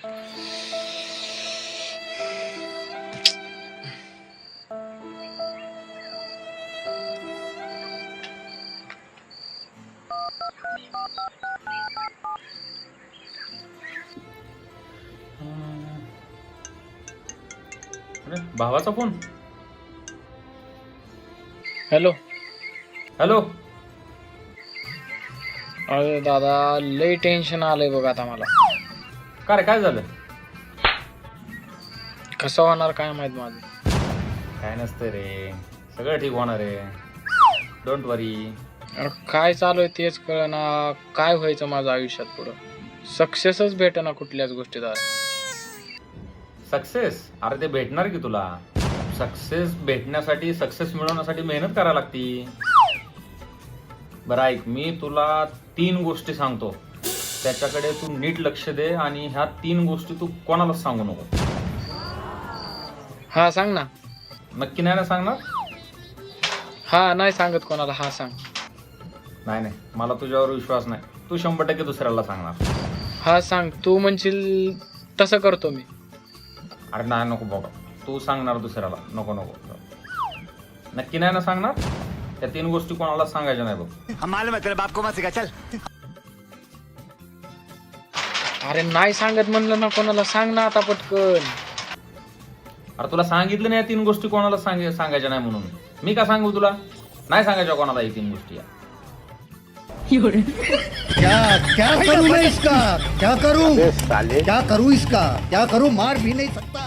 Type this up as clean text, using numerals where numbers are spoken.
अरे भावाचा phone. Hello. Hello. अरे दादा लई टेन्शन आलंय बघ आता मला. का रे, काय झालं? कसं होणार काय माहित माझं. काय नसतं रे, सगळं ठीक होणार आहे. डोंट वरी. अरे काय चालू आहे तेच कळना. काय व्हायचं माझं आयुष्यात पुढं. सक्सेसच भेटेना कुठल्याच गोष्टीत. सक्सेस? अरे ते भेटणार की तुला. सक्सेस भेटण्यासाठी, सक्सेस मिळवण्यासाठी मेहनत करायला लागती. बरं ऐक, मी तुला 3 गोष्टी सांगतो, त्याच्याकडे तू नीट लक्ष दे आणि ह्या 3 गोष्टी तू कोणालाच सांगू नको. हा सांग ना. नक्की नाही ना सांगणार? हा नाही सांगत कोणाला. हा सांग. नाही नाही, मला तुझ्यावर विश्वास नाही. तू 100% दुसऱ्याला सांगणार. हा सांग. तू म्हणशील तसं करतो मी. अरे नाही, नको बाबा. तू सांगणार दुसऱ्याला. नको नको. नक्की नाही ना सांगणार? त्या 3 गोष्टी कोणाला सांगायच्या नाही बघ. मालूम है तेरे बाप को मत सिखा, चल. अरे नाही सांगत म्हणलं ना कोणाला. सांग ना आता पटकन. अरे तुला सांगितलं नाही या 3 गोष्टी कोणाला सांगायच्या नाही म्हणून. मी का सांगू तुला? नाही सांगायच्या कोणाला ही 3 गोष्टी. क्या क्या करूं मैं इसका? क्या करूं? क्या करूं इसका? क्या करूं? मार भी नहीं सकता.